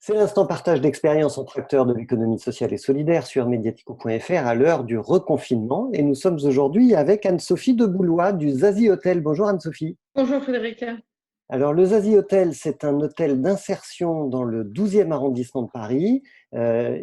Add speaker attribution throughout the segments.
Speaker 1: C'est l'instant partage d'expérience entre acteurs de l'économie sociale et solidaire sur mediatico.fr à l'heure du reconfinement. Et nous sommes aujourd'hui avec Anne-Sophie de Boulois du Zazie Hotel. Bonjour Anne-Sophie.
Speaker 2: Bonjour Frédérica.
Speaker 1: Alors le Zazie Hotel, c'est un hôtel d'insertion dans le 12e arrondissement de Paris.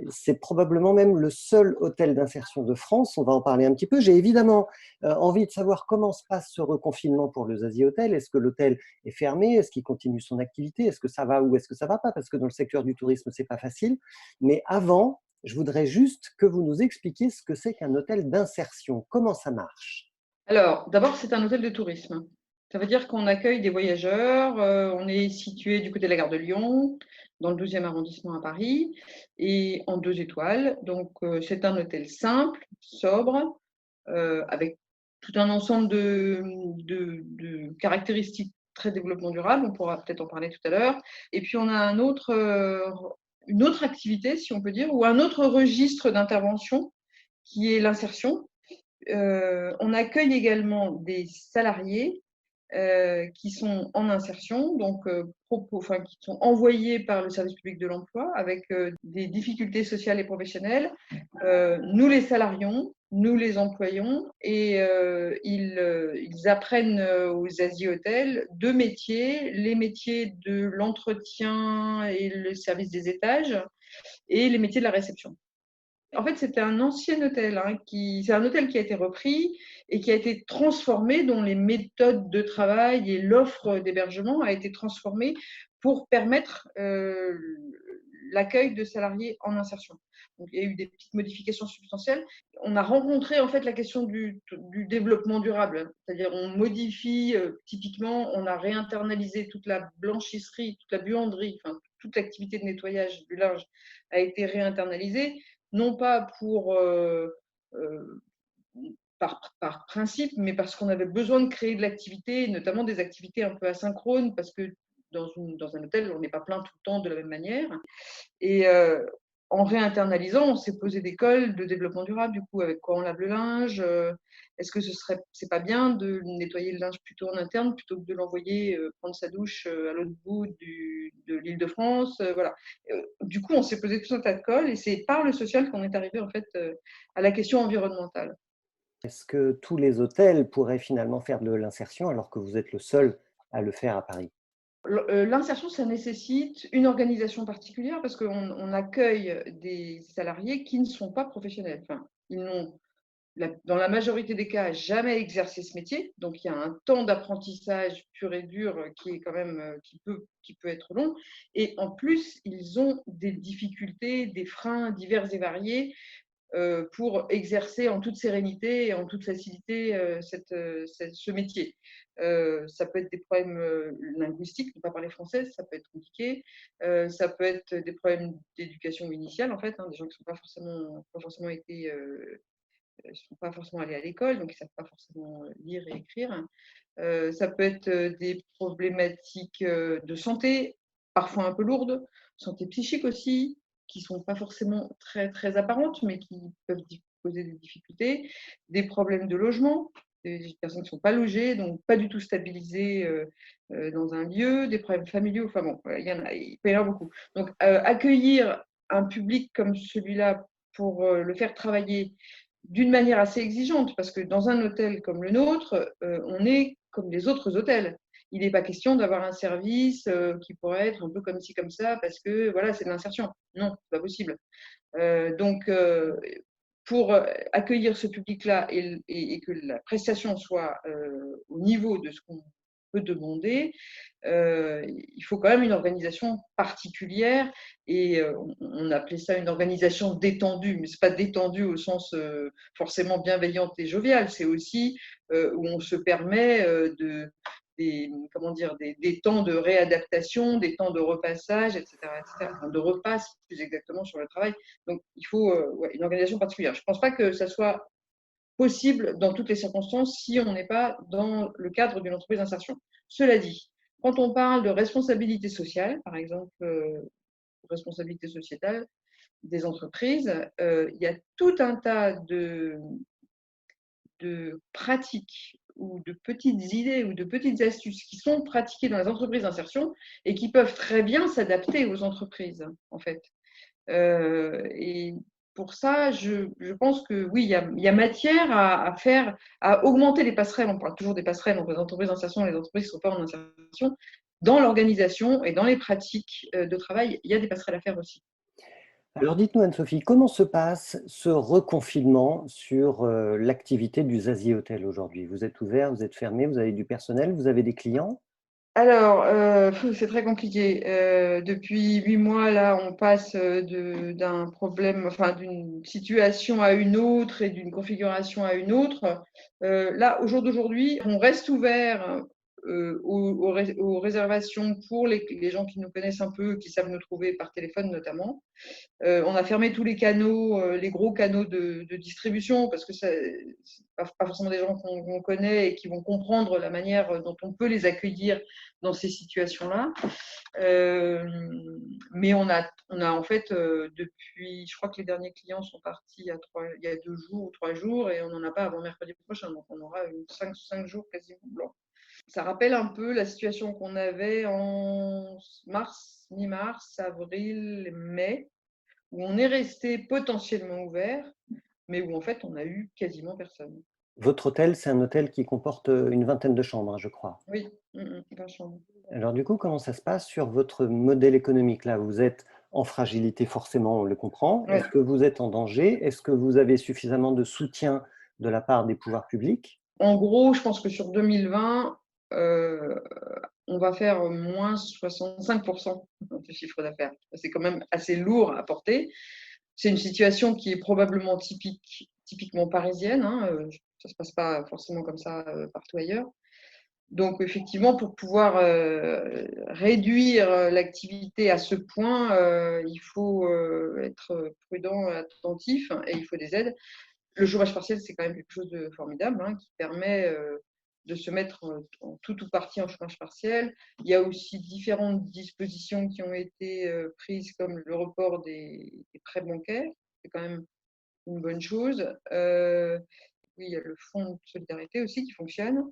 Speaker 1: C'est probablement même le seul hôtel d'insertion de France. On va en parler un petit peu. J'ai évidemment envie de savoir comment se passe ce reconfinement pour le Zazie Hotel. Est-ce que l'hôtel est fermé? Est-ce qu'il continue son activité? Est-ce que ça va ou est-ce que ça va pas? Parce que dans le secteur du tourisme, c'est pas facile. Mais avant, je voudrais juste que vous nous expliquiez ce que c'est qu'un hôtel d'insertion. Comment ça marche?
Speaker 2: Alors, d'abord, c'est un hôtel de tourisme. Ça veut dire qu'on accueille des voyageurs. On est situé du côté de la gare de Lyon, dans le 12e arrondissement à Paris, et en 2 étoiles. Donc, c'est un hôtel simple, sobre, avec tout un ensemble de caractéristiques très développement durable. On pourra peut-être en parler tout à l'heure. Et puis, on a une autre activité, si on peut dire, ou un autre registre d'intervention qui est l'insertion. On accueille également des salariés qui sont en insertion, donc qui sont envoyés par le service public de l'emploi avec des difficultés sociales et professionnelles. Nous les salarions, nous les employons et ils apprennent aux Asie Hôtels 2 métiers, les métiers de l'entretien et le service des étages et les métiers de la réception. En fait, c'était un ancien hôtel, c'est un hôtel qui a été repris et qui a été transformé, dont les méthodes de travail et l'offre d'hébergement a été transformée pour permettre l'accueil de salariés en insertion. Donc, il y a eu des petites modifications substantielles. On a rencontré en fait la question du développement durable, c'est-à-dire on modifie typiquement, on a réinternalisé toute la blanchisserie, toute la buanderie, enfin toute l'activité de nettoyage du linge a été réinternalisée non pas par principe, mais parce qu'on avait besoin de créer de l'activité, notamment des activités un peu asynchrones, parce que dans un hôtel, on n'est pas plein tout le temps de la même manière. Et en réinternalisant, on s'est posé des cols de développement durable, du coup, avec quoi on lave le linge. Est-ce que c'est pas bien de nettoyer le linge plutôt en interne plutôt que de l'envoyer prendre sa douche à l'autre bout de l'Île-de-France, voilà. Du coup, on s'est posé tout un tas de cols et c'est par le social qu'on est arrivé en fait à la question environnementale.
Speaker 1: Est-ce que tous les hôtels pourraient finalement faire de l'insertion alors que vous êtes le seul à le faire à Paris?
Speaker 2: L'insertion, ça nécessite une organisation particulière parce qu'on accueille des salariés qui ne sont pas professionnels. Enfin, ils n'ont, dans la majorité des cas, jamais exercé ce métier. Donc, il y a un temps d'apprentissage pur et dur qui est quand même qui peut être long. Et en plus, ils ont des difficultés, des freins divers et variés pour exercer en toute sérénité et en toute facilité ce métier. Ça peut être des problèmes linguistiques, ne pas parler français, ça peut être compliqué. Ça peut être des problèmes d'éducation initiale, en fait, des gens qui ne sont pas forcément allés à l'école, donc ils ne savent pas forcément lire et écrire. Ça peut être des problématiques de santé, parfois un peu lourdes, santé psychique aussi, qui ne sont pas forcément très, très apparentes, mais qui peuvent poser des difficultés, des problèmes de logement, des personnes qui ne sont pas logées, donc pas du tout stabilisées dans un lieu, des problèmes familiaux, enfin bon, il peut y en avoir beaucoup. Donc accueillir un public comme celui-là pour le faire travailler d'une manière assez exigeante, parce que dans un hôtel comme le nôtre, on est comme les autres hôtels. Il n'est pas question d'avoir un service qui pourrait être un peu comme ci, comme ça, parce que voilà, c'est de l'insertion. Non, c'est pas possible. Donc, pour accueillir ce public-là et que la prestation soit au niveau de ce qu'on peut demander, il faut quand même une organisation particulière et on appelait ça une organisation détendue, mais ce n'est pas détendue au sens forcément bienveillante et joviale, c'est aussi où on se permet des temps de réadaptation, des temps de repassage, etc., etc. Enfin, de repasse plus exactement sur le travail. Donc il faut une organisation particulière. Je ne pense pas que ça soit possible dans toutes les circonstances si on n'est pas dans le cadre d'une entreprise d'insertion. Cela dit, quand on parle de responsabilité sociale, par exemple, responsabilité sociétale des entreprises, il y a tout un tas de pratiques ou de petites idées ou de petites astuces qui sont pratiquées dans les entreprises d'insertion et qui peuvent très bien s'adapter aux entreprises, en fait. Et pour ça, je pense que oui, il y a matière à augmenter les passerelles. On parle toujours des passerelles entre les entreprises d'insertion et les entreprises qui ne sont pas en insertion. Dans l'organisation et dans les pratiques de travail, il y a des passerelles à faire aussi.
Speaker 1: Alors dites-nous Anne-Sophie, comment se passe ce reconfinement sur l'activité du Zazie Hotel aujourd'hui? Vous êtes ouvert, vous êtes fermé, vous avez du personnel, vous avez des clients?
Speaker 2: Alors, c'est très compliqué. Depuis 8 mois, là, on passe d'un problème, enfin, d'une situation à une autre et d'une configuration à une autre. Là, au jour d'aujourd'hui, on reste ouvert aux réservations pour les gens qui nous connaissent un peu, qui savent nous trouver par téléphone notamment. On a fermé tous les canaux, les gros canaux de distribution, parce que c'est pas forcément des gens qu'on connaît et qui vont comprendre la manière dont on peut les accueillir dans ces situations-là. Mais on a en fait, depuis, je crois que les derniers clients sont partis il y a 2 jours ou 3 jours, et on n'en a pas avant mercredi prochain. Donc on aura 5 jours quasiment blancs. Ça rappelle un peu la situation qu'on avait en mars, mi-mars, avril, mai, où on est resté potentiellement ouvert, mais où en fait on a eu quasiment personne.
Speaker 1: Votre hôtel, c'est un hôtel qui comporte une vingtaine de chambres, hein, je crois.
Speaker 2: Oui, 20 chambres.
Speaker 1: Alors du coup, comment ça se passe sur votre modèle économique là? Vous êtes en fragilité forcément, on le comprend.
Speaker 2: Ouais.
Speaker 1: Est-ce que vous êtes en danger? Est-ce que vous avez suffisamment de soutien de la part des pouvoirs publics?
Speaker 2: En gros, je pense que sur 2020, on va faire moins 65% de chiffre d'affaires. C'est quand même assez lourd à porter. C'est une situation qui est probablement typiquement parisienne, hein, ça ne se passe pas forcément comme ça partout ailleurs. Donc effectivement, pour pouvoir réduire l'activité à ce point, il faut être prudent, attentif, et il faut des aides. Le chômage partiel, c'est quand même quelque chose de formidable, hein, qui permet de se mettre en tout ou partie en chômage partiel. Il y a aussi différentes dispositions qui ont été prises, comme le report des prêts bancaires. C'est quand même une bonne chose. Oui, il y a le fonds de solidarité aussi qui fonctionne.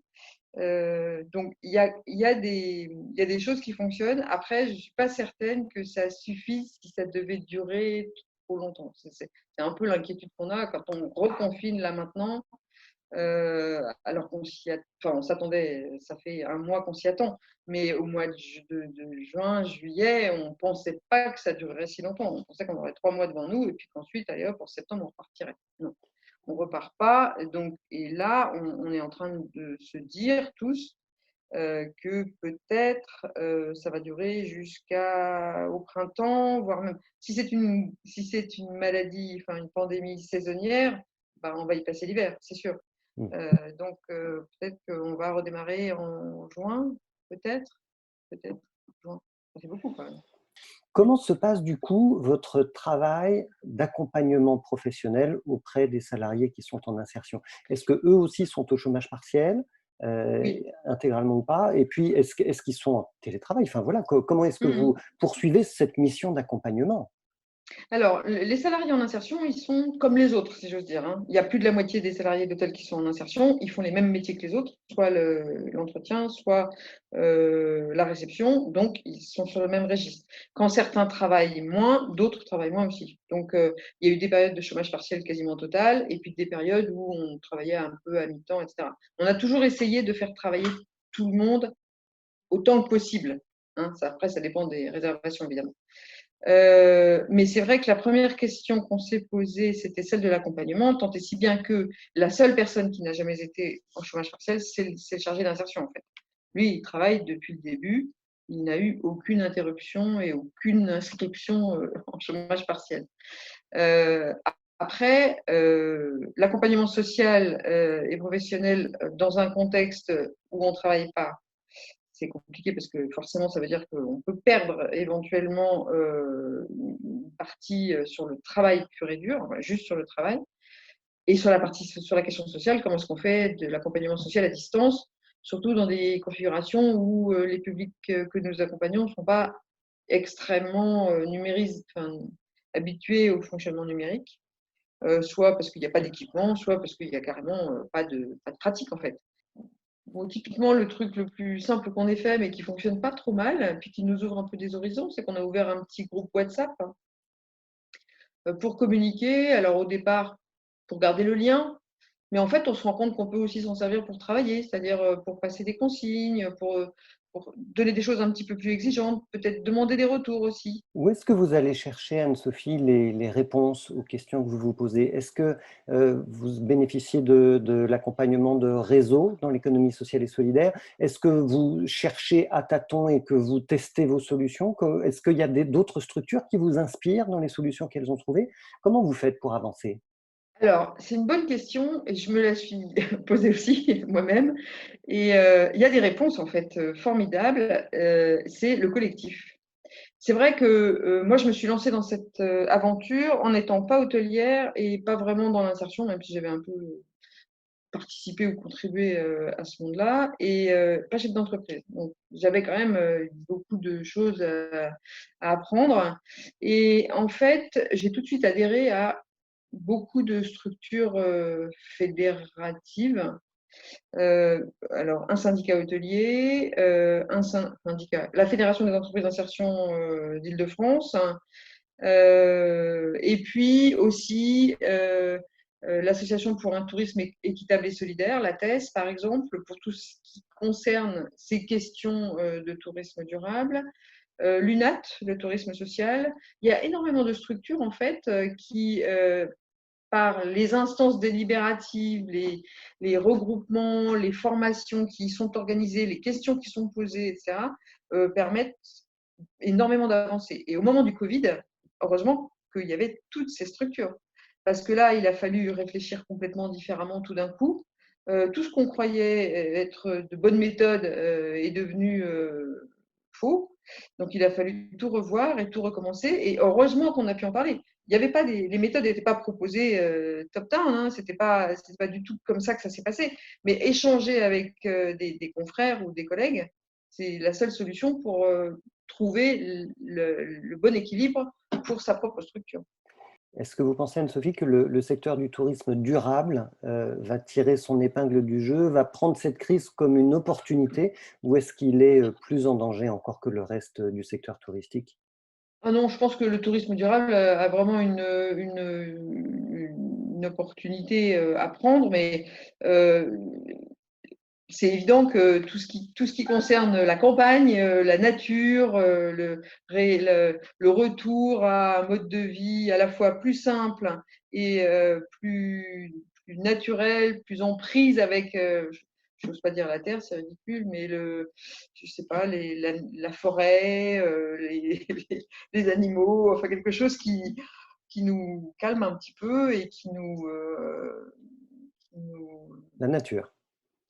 Speaker 2: Donc il y a des choses qui fonctionnent. Après, je ne suis pas certaine que ça suffise si ça devait durer trop longtemps. C'est un peu l'inquiétude qu'on a quand on reconfine là maintenant, alors enfin, on s'attendait, ça fait un mois qu'on s'y attend, mais au mois de juin, juillet, on ne pensait pas que ça durerait si longtemps. On pensait qu'on aurait 3 mois devant nous et puis qu'ensuite, allez hop, en septembre, on repartirait. Non, on ne repart pas. Donc, et là, on est en train de se dire tous que peut-être ça va durer jusqu'au printemps, voire même si c'est une maladie, enfin une pandémie saisonnière, bah, on va y passer l'hiver, c'est sûr.
Speaker 1: Mmh.
Speaker 2: Donc peut-être qu'on va redémarrer en juin, peut-être, peut-être juin. Ça fait beaucoup quand même.
Speaker 1: Comment se passe du coup votre travail d'accompagnement professionnel auprès des salariés qui sont en insertion? Est-ce que eux aussi sont au chômage partiel, heu,
Speaker 2: Oui.
Speaker 1: intégralement ou pas? Et puis est-ce qu'ils sont en télétravail? Enfin voilà, comment est-ce que
Speaker 2: Mmh.
Speaker 1: vous poursuivez cette mission d'accompagnement?
Speaker 2: Alors, les salariés en insertion, ils sont comme les autres, si j'ose dire, hein. Il y a plus de la moitié des salariés d'hôtels qui sont en insertion. Ils font les mêmes métiers que les autres, soit l'entretien, soit la réception. Donc, ils sont sur le même registre. Quand certains travaillent moins, d'autres travaillent moins aussi. Donc, il y a eu des périodes de chômage partiel quasiment total, et puis des périodes où on travaillait un peu à mi-temps, etc. On a toujours essayé de faire travailler tout le monde autant que possible, hein. Après, ça dépend des réservations, évidemment. Mais c'est vrai que la première question qu'on s'est posée, c'était celle de l'accompagnement, tant et si bien que la seule personne qui n'a jamais été en chômage partiel, c'est le chargé d'insertion, en fait. Lui, il travaille depuis le début, il n'a eu aucune interruption et aucune inscription en chômage partiel. Euh, Après, l'accompagnement social et professionnel dans un contexte où on ne travaille pas, c'est compliqué parce que forcément, ça veut dire qu'on peut perdre éventuellement une partie sur le travail pur et dur, juste sur le travail. Et sur sur la question sociale, comment est-ce qu'on fait de l'accompagnement social à distance, surtout dans des configurations où les publics que nous accompagnons ne sont pas extrêmement enfin, habitués au fonctionnement numérique, soit parce qu'il n'y a pas d'équipement, soit parce qu'il n'y a carrément pas de pratique en fait. Bon, typiquement, le truc le plus simple qu'on ait fait, mais qui fonctionne pas trop mal, puis qui nous ouvre un peu des horizons, c'est qu'on a ouvert un petit groupe WhatsApp pour communiquer. Alors au départ, pour garder le lien, mais en fait, on se rend compte qu'on peut aussi s'en servir pour travailler, c'est-à-dire pour passer des consignes, pour donner des choses un petit peu plus exigeantes, peut-être demander des retours aussi.
Speaker 1: Où est-ce que vous allez chercher, Anne-Sophie, les réponses aux questions que vous vous posez? Est-ce que vous bénéficiez de l'accompagnement de réseaux dans l'économie sociale et solidaire? Est-ce que vous cherchez à tâtons et que vous testez vos solutions? Est-ce qu'il y a d'autres structures qui vous inspirent dans les solutions qu'elles ont trouvées? Comment vous faites pour avancer?
Speaker 2: Alors, c'est une bonne question et je me la suis posée aussi moi-même. Et il y a des réponses en fait formidables. C'est le collectif. C'est vrai que moi, je me suis lancée dans cette aventure en n'étant pas hôtelière et pas vraiment dans l'insertion, même si j'avais un peu participé ou contribué à ce monde-là, et pas chef d'entreprise. Donc, j'avais quand même beaucoup de choses à apprendre. Et en fait, j'ai tout de suite adhéré à beaucoup de structures fédératives. Alors, un syndicat hôtelier, syndicat, la Fédération des entreprises d'insertion d'Île-de-France, et puis aussi l'Association pour un tourisme équitable et solidaire, l'ATES par exemple, pour tout ce qui concerne ces questions de tourisme durable. L'UNAT, le tourisme social. Il y a énormément de structures en fait qui par les instances délibératives, les regroupements, les formations qui sont organisées, les questions qui sont posées, etc., permettent énormément d'avancer. Et au moment du Covid, heureusement qu'il y avait toutes ces structures. Parce que là, il a fallu réfléchir complètement différemment tout d'un coup. Tout ce qu'on croyait être de bonne méthode est devenu faux. Donc, il a fallu tout revoir et tout recommencer. Et heureusement qu'on a pu en parler. Il y avait pas les méthodes n'étaient pas proposées top-down, hein, c'était pas du tout comme ça que ça s'est passé. Mais échanger avec des confrères ou des collègues, c'est la seule solution pour trouver le bon équilibre pour sa propre structure.
Speaker 1: Est-ce que vous pensez, Anne-Sophie, que le secteur du tourisme durable va tirer son épingle du jeu, va prendre cette crise comme une opportunité, ou est-ce qu'il est plus en danger encore que le reste du secteur touristique?
Speaker 2: Ah non, je pense que le tourisme durable a vraiment une opportunité à prendre, mais euh, c'est évident que tout ce qui concerne la campagne, la nature, le retour à un mode de vie à la fois plus simple et plus naturel, plus en prise avec, je n'ose pas dire la terre, c'est ridicule, mais je sais pas, la forêt, les animaux, enfin quelque chose qui nous calme un petit peu et qui nous
Speaker 1: La nature.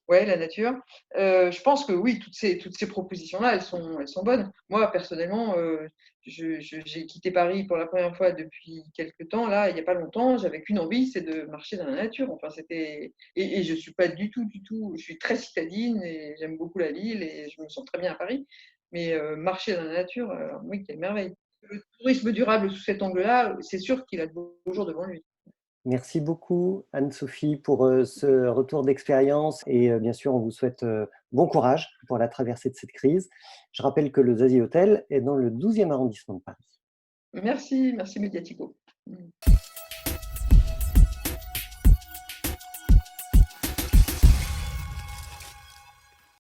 Speaker 2: ouais, la nature. Je pense que oui, toutes ces propositions-là, elles sont bonnes. Moi, personnellement, j'ai quitté Paris pour la première fois depuis quelque temps, là, il n'y a pas longtemps. J'avais qu'une envie, c'est de marcher dans la nature. Enfin, et je suis pas du tout, je suis très citadine et j'aime beaucoup la ville et je me sens très bien à Paris. Mais marcher dans la nature, oui, quelle merveille. Le tourisme durable sous cet angle-là, c'est sûr qu'il a de beaux jours devant lui.
Speaker 1: Merci beaucoup, Anne-Sophie, pour ce retour d'expérience et bien sûr, on vous souhaite bon courage pour la traversée de cette crise. Je rappelle que le Zazie Hotel est dans le 12e arrondissement de Paris.
Speaker 2: Merci, merci Mediatico.